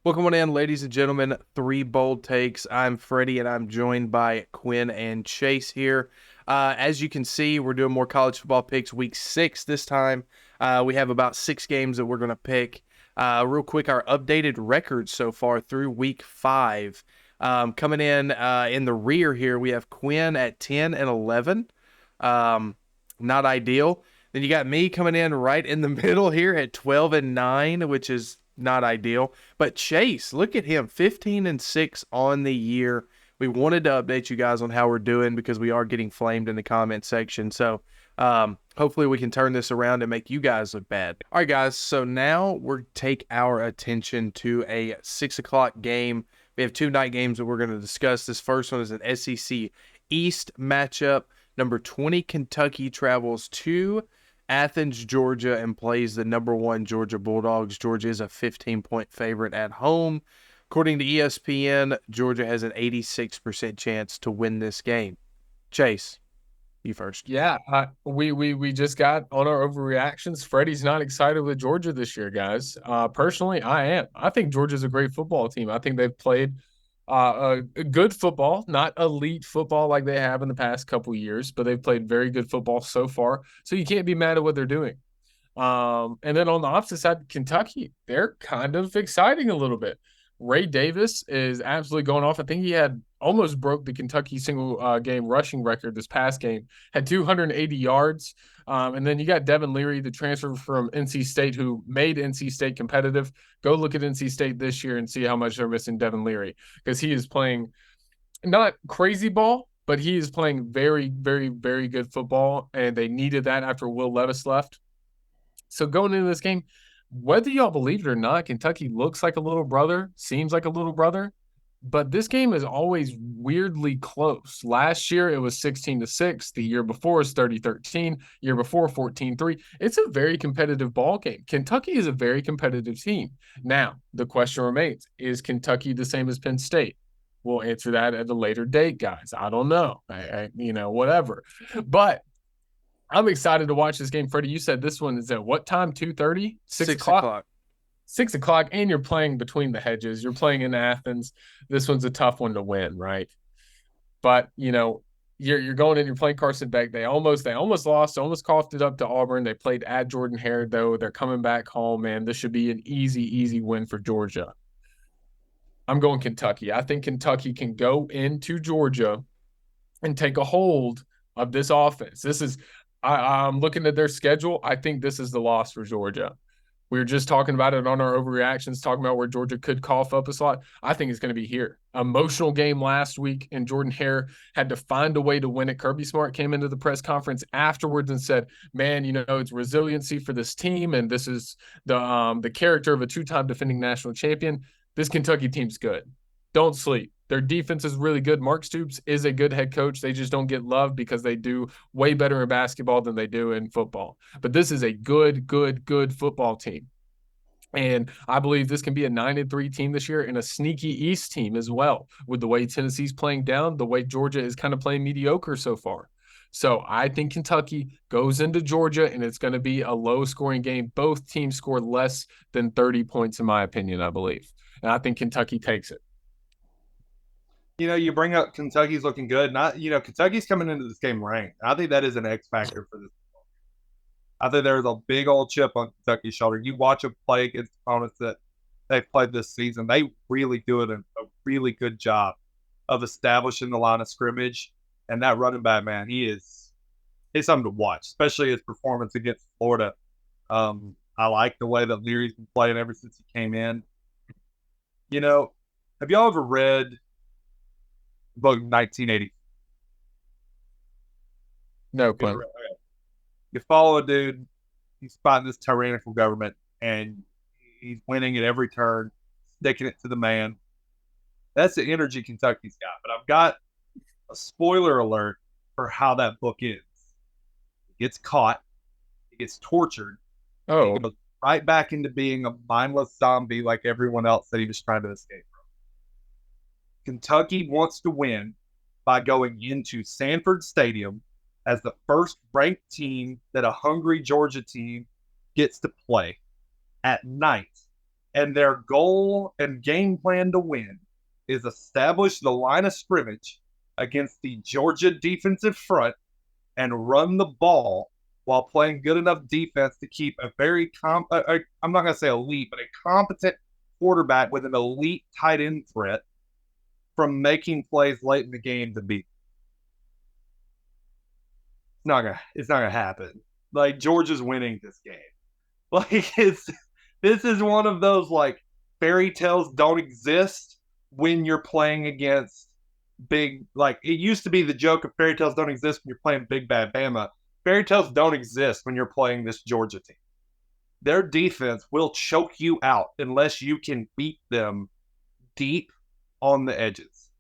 Welcome on in, ladies and gentlemen. Three Bold Takes. I'm Freddie, and I'm joined by Quinn and Chase here. As you can see, we're doing more college football picks week 6 this time. We have about 6 games that we're going to pick. Real quick, our updated records so far through week 5. Coming in the rear here, we have Quinn at 10 and 11. Not ideal. Then you got me coming in right in the middle here at 12 and 9, which is not ideal. But Chase, look at him, 15 and 6 on the year. We wanted to update you guys on how we're doing because we are getting flamed in the comment section. So hopefully we can turn this around and make you guys look bad. All right, guys. So now we're take our attention to a 6 o'clock game. We have 2 night games that we're going to discuss. This first one is an SEC East matchup. Number 20 Kentucky travels to Athens, Georgia, and plays the number 1 Georgia Bulldogs. Georgia is a 15-point favorite at home. According to ESPN, Georgia has an 86% chance to win this game. Chase, you first. Yeah, we just got on our overreactions. Freddie's not excited with Georgia this year, guys. Personally, I am. I think Georgia's a great football team. I think they've played a good football, not elite football like they have in the past couple years, but they've played very good football so far. So you can't be mad at what they're doing. And then on the opposite side, Kentucky, they're kind of exciting a little bit. Ray Davis is absolutely going off. I think he had almost broke the Kentucky single game rushing record this past game, had 280 yards. And then you got Devin Leary, the transfer from NC State, who made NC State competitive. Go look at NC State this year and see how much they're missing Devin Leary because he is playing not crazy ball, but he is playing very, very, very good football. And they needed that after Will Levis left. So going into this game, whether y'all believe it or not, Kentucky looks like a little brother, seems like a little brother, but this game is always weirdly close. Last year it was 16-6. The year before is 30-13. Year before 14-3. It's a very competitive ball game. Kentucky is a very competitive team. Now, the question remains, is Kentucky the same as Penn State? We'll answer that at a later date, guys. I don't know. Whatever. But I'm excited to watch this game. Freddie, you said this one is at what time? 2:30? 6 o'clock? 6 o'clock, and you're playing between the hedges. You're playing in Athens. This one's a tough one to win, right? But, you're going in, you're playing Carson Beck. They almost lost, almost coughed it up to Auburn. They played at Jordan-Hare, though. They're coming back home, man. This should be an easy win for Georgia. I'm going Kentucky. I think Kentucky can go into Georgia and take a hold of this offense. I'm looking at their schedule. I think this is the loss for Georgia. We were just talking about it on our overreactions, talking about where Georgia could cough up a slot. I think it's going to be here. Emotional game last week, and Jordan-Hare had to find a way to win it. Kirby Smart came into the press conference afterwards and said, man, it's resiliency for this team, and this is the character of a 2-time defending national champion. This Kentucky team's good. Don't sleep. Their defense is really good. Mark Stoops is a good head coach. They just don't get loved because they do way better in basketball than they do in football. But this is a good football team. And I believe this can be a 9-3 team this year and a sneaky East team as well, with the way Tennessee's playing down, the way Georgia is kind of playing mediocre so far. So I think Kentucky goes into Georgia, and it's going to be a low-scoring game. Both teams score less than 30 points, in my opinion, I believe. And I think Kentucky takes it. You bring up Kentucky's looking good. Kentucky's coming into this game ranked. I think that is an X factor for this. I think there's a big old chip on Kentucky's shoulder. You watch them play against opponents that they've played this season. They really do a really good job of establishing the line of scrimmage. And that running back, man, he's something to watch, especially his performance against Florida. I like the way that Leary's been playing ever since he came in. Have y'all ever read book 1980? No, Quinn. You follow a dude, he's fighting this tyrannical government, and he's winning at every turn, sticking it to the man. That's the energy Kentucky's got. But I've got a spoiler alert for how that book ends. He gets caught, he gets tortured, he goes right back into being a mindless zombie like everyone else that he was trying to escape from. Kentucky wants to win by going into Sanford Stadium as the first ranked team that a hungry Georgia team gets to play at night and their goal and game plan to win is establish the line of scrimmage against the Georgia defensive front and run the ball while playing good enough defense to keep a very I'm not going to say elite, but a competent quarterback with an elite tight end threat from making plays late in the game to beat. It's not gonna happen. Like Georgia's winning this game. Like this is one of those like fairy tales don't exist when you're playing against big, like it used to be the joke of fairy tales don't exist when you're playing Big Bad Bama. Fairy tales don't exist when you're playing this Georgia team. Their defense will choke you out unless you can beat them deep on the edges.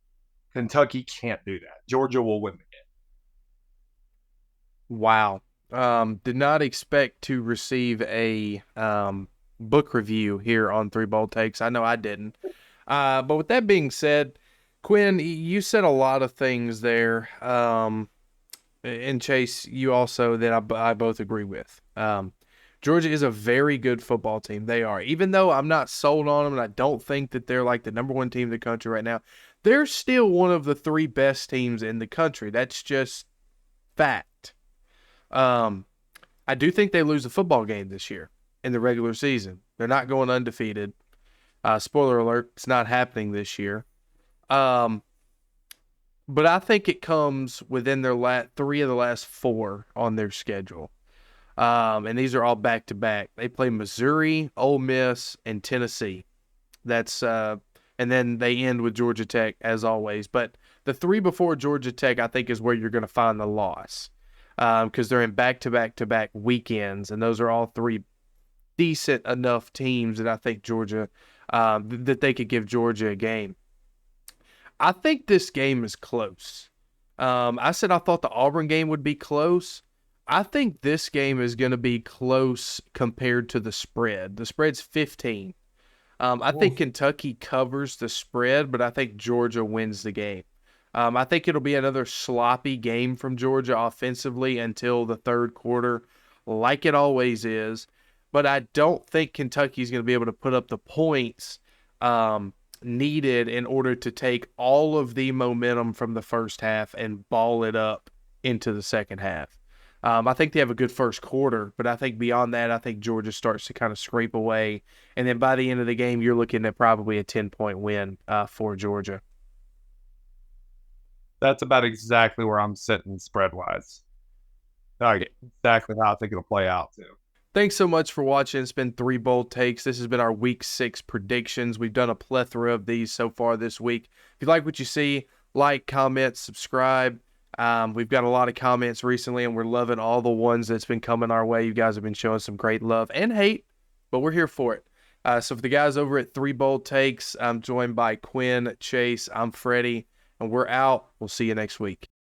Kentucky can't do that. Georgia will win the game. Wow. Did not expect to receive a book review here on Three Bold Takes. I know I didn't. But with that being said, Quinn, you said a lot of things there. And Chase, you also that I both agree with. Georgia is a very good football team. They are. Even though I'm not sold on them and I don't think that they're like the number one team in the country right now, they're still one of the three best teams in the country. That's just fact. I do think they lose a football game this year in the regular season. They're not going undefeated. Spoiler alert, it's not happening this year. But I think it comes within their three of the last four on their schedule. And these are all back-to-back. They play Missouri, Ole Miss, and Tennessee. That's and then they end with Georgia Tech, as always. But the three before Georgia Tech, I think, is where you're going to find the loss because they're in back-to-back-to-back weekends, and those are all three decent enough teams that I think Georgia that they could give Georgia a game. I think this game is close. I said I thought the Auburn game would be close. I think this game is going to be close compared to the spread. The spread's 15. I think Kentucky covers the spread, but I think Georgia wins the game. I think it'll be another sloppy game from Georgia offensively until the third quarter, like it always is. But I don't think Kentucky's going to be able to put up the points needed in order to take all of the momentum from the first half and ball it up into the second half. I think they have a good first quarter, but I think beyond that, I think Georgia starts to kind of scrape away. And then by the end of the game, you're looking at probably a 10-point win for Georgia. That's about exactly where I'm sitting spread-wise. Exactly how I think it'll play out, too. Thanks so much for watching. It's been Three Bold Takes. This has been our Week 6 predictions. We've done a plethora of these so far this week. If you like what you see, like, comment, subscribe. We've got a lot of comments recently, and we're loving all the ones that's been coming our way. You guys have been showing some great love and hate, but we're here for it. So for the guys over at Three Bold Takes, I'm joined by Quinn, Chase, I'm Freddie, and we're out. We'll see you next week.